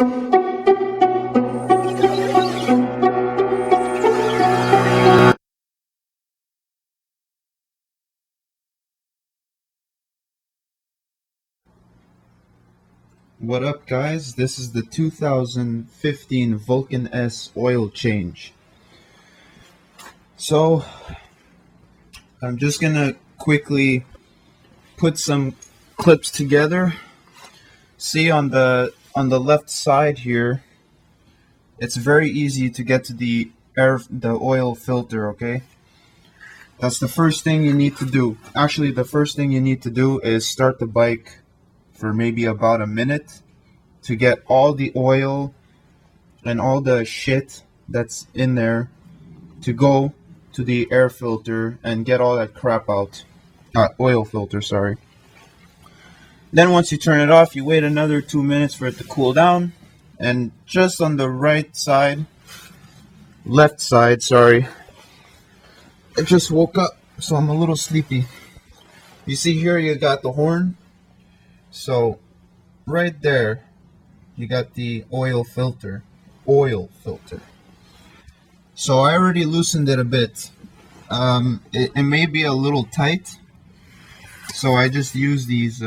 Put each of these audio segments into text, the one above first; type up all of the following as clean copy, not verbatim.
What up, guys? This is the 2015 Vulcan S oil change. So, I'm just gonna quickly put some clips together. See on the left side here, it's very easy to get to the oil filter, okay? That's the first thing you need to do. Actually, the first thing you need to do is start the bike for maybe about a minute to get all the oil and all the shit that's in there to go to the air filter and get all that crap out. Oil filter, sorry. Then once you turn it off, you wait another 2 minutes for it to cool down. And just on the left side, sorry, I just woke up, so I'm a little sleepy. You see here, you got the horn. So right there, you got the oil filter. So I already loosened it a bit. It may be a little tight, so I just use these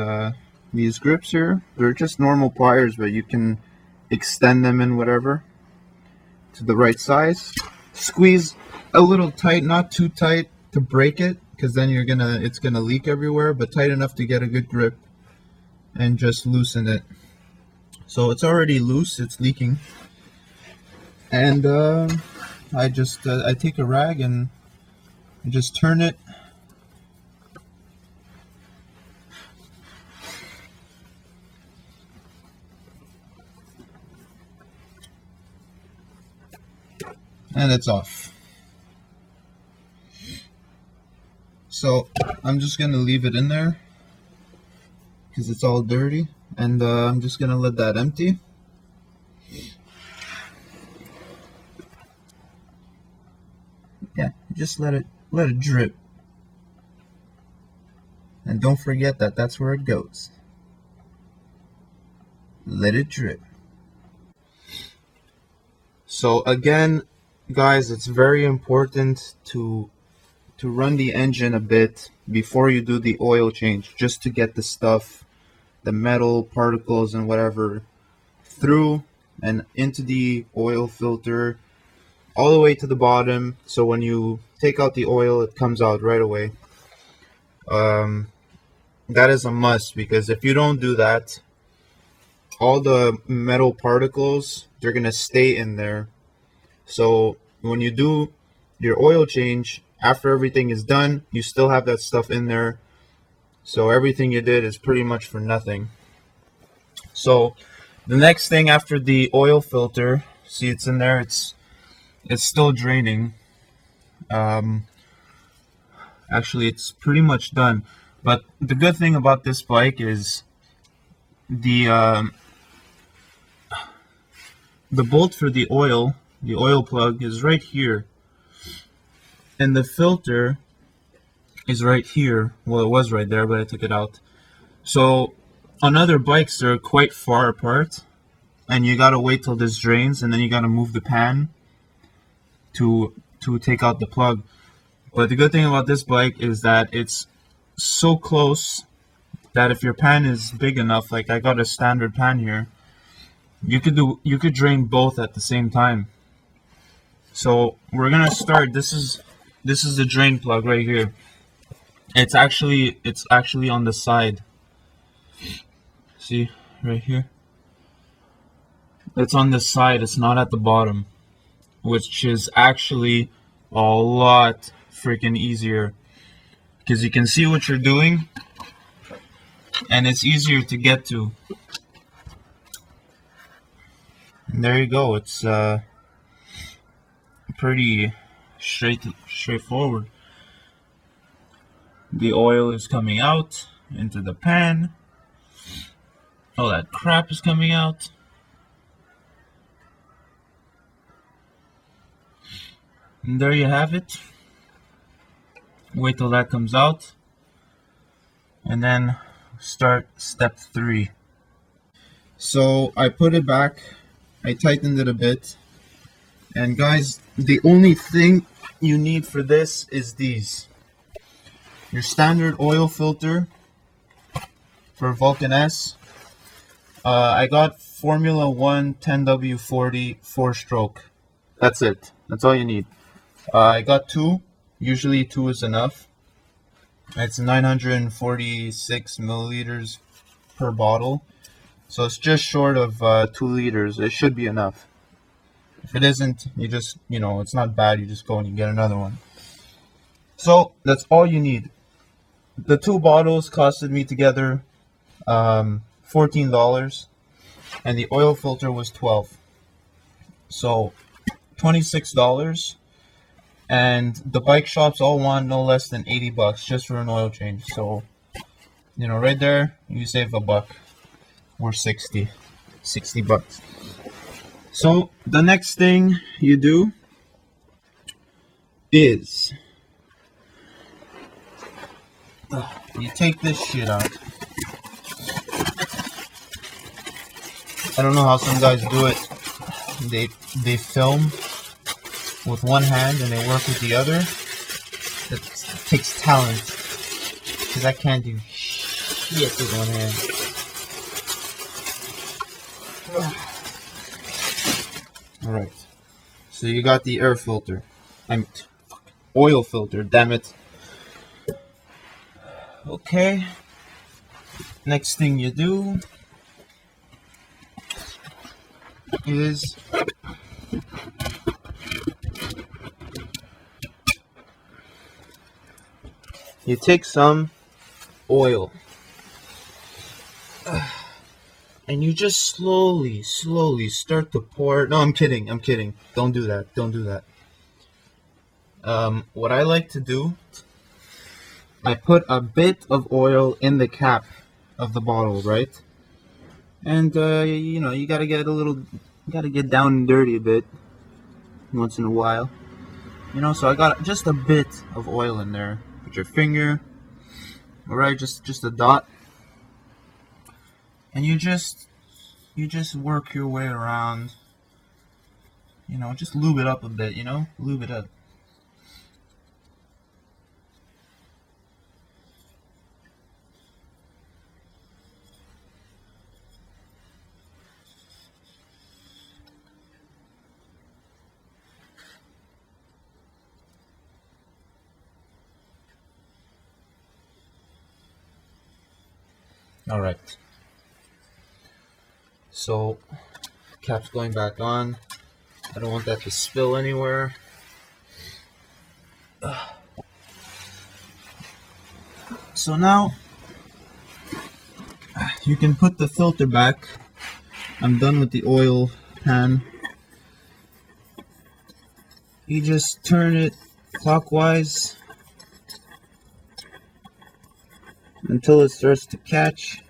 grips here. They're just normal pliers, but you can extend them in whatever to the right size. Squeeze a little tight, not too tight to break it, because then it's gonna leak everywhere, but tight enough to get a good grip, and just loosen it. So it's already loose, it's leaking, and I take a rag and just turn it. And it's off. So I'm just gonna leave it in there because it's all dirty, and I'm just gonna let that empty. Yeah, just let it drip, and don't forget that that's where it goes. Let it drip. So again, guys, it's very important to run the engine a bit before you do the oil change, just to get the stuff, the metal particles and whatever, through and into the oil filter all the way to the bottom, so when you take out the oil, it comes out right away. That is a must, because if you don't do that, all the metal particles, they're gonna stay in there. So when you do your oil change, after everything is done, you still have that stuff in there. So everything you did is pretty much for nothing. So the next thing after the oil filter, see it's in there, it's still draining. Actually, it's pretty much done. But the good thing about this bike is the bolt for the oil plug is right here, and the filter is right here. Well, it was right there, but I took it out. So on other bikes, they're quite far apart, and you gotta wait till this drains, and then you gotta move the pan to take out the plug. But the good thing about this bike is that it's so close that if your pan is big enough, like I got a standard pan here, you could drain both at the same time. So we're gonna start. This is the drain plug right here. It's actually on the side. See right here? It's on the side, it's not at the bottom, which is actually a lot freaking easier, because you can see what you're doing and it's easier to get to. And there you go. It's pretty straightforward. The oil is coming out into the pan. All that crap is coming out. And there you have it. Wait till that comes out, and then start step 3. So I put it back I tightened it a bit. And guys, the only thing you need for this is these. Your standard oil filter for Vulcan S. I got Formula 1 10W40 4-stroke. That's it. That's all you need. I got two. Usually two is enough. It's 946 milliliters per bottle. So it's just short of 2 liters. It should be enough. If it isn't, you just, it's not bad. You just go and you get another one. So that's all you need. The two bottles costed me together $14, and the oil filter was $12. So $26, and the bike shops all want no less than $80 just for an oil change. So right there you save $1 or $60 bucks. So the next thing you do is you take this shit out. I don't know how some guys do it. They film with one hand and they work with the other. It takes talent, because I can't do shit with one hand. Alright, so you got the air filter. Oil filter, damn it. Okay, next thing you do is you take some oil and you just slowly start to pour. No, I'm kidding. Don't do that. What I like to do, I put a bit of oil in the cap of the bottle, right? And you gotta get down and dirty a bit once in a while. So I got just a bit of oil in there. Put your finger, alright, just a dot. And you just work your way around. Just lube it up a bit, lube it up. Alright. So, cap's going back on. I don't want that to spill anywhere. So now, you can put the filter back. I'm done with the oil pan. You just turn it clockwise until it starts to catch,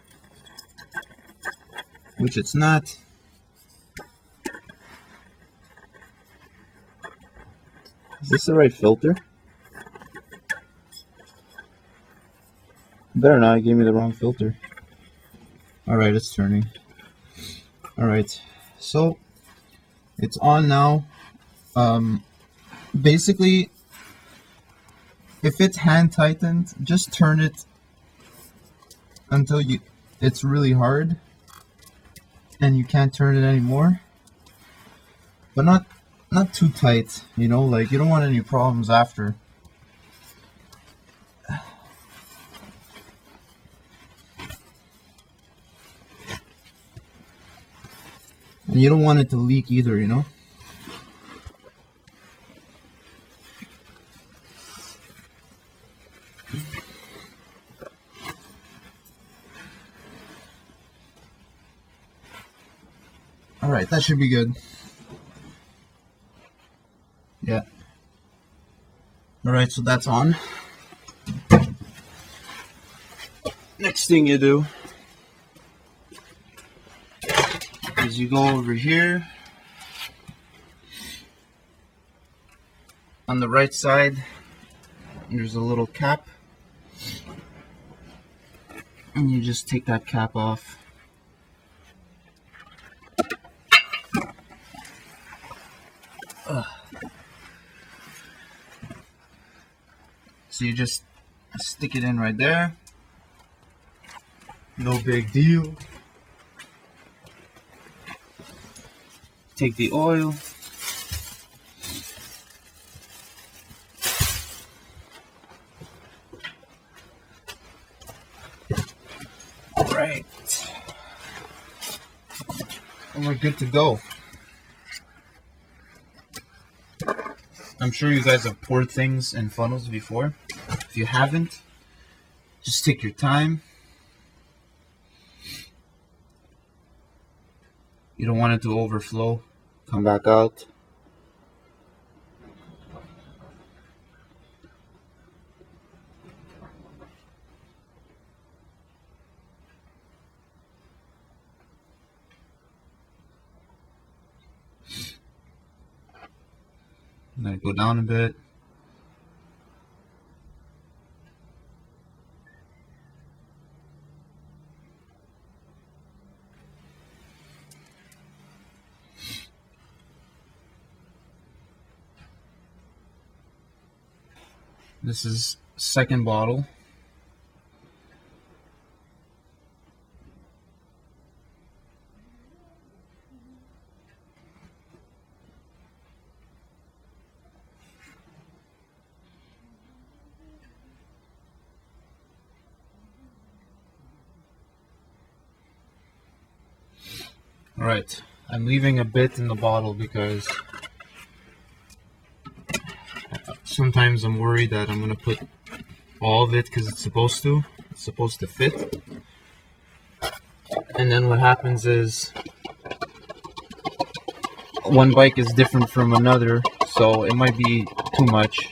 which it's not. Is this the right filter? Better not, it gave me the wrong filter. Alright, it's turning. Alright, so it's on now. Basically, if it's hand tightened, just turn it until it's really hard and you can't turn it anymore, but not too tight, like you don't want any problems after. And you don't want it to leak either, Alright, that should be good. Yeah. Alright, so that's on. Next thing you do is you go over here. On the right side, there's a little cap. And you just take that cap off. So you just stick it in right there. No big deal. Take the oil. Right. And we're good to go. I'm sure you guys have poured things in funnels before. If you haven't, just take your time. You don't want it to overflow. Come back out. Let it go down a bit. This is second bottle. Alright, I'm leaving a bit in the bottle because sometimes I'm worried that I'm going to put all of it because it's supposed to fit. And then what happens is one bike is different from another, so it might be too much.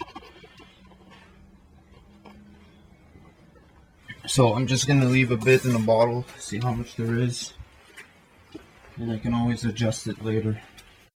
So I'm just going to leave a bit in the bottle, see how much there is, and I can always adjust it later.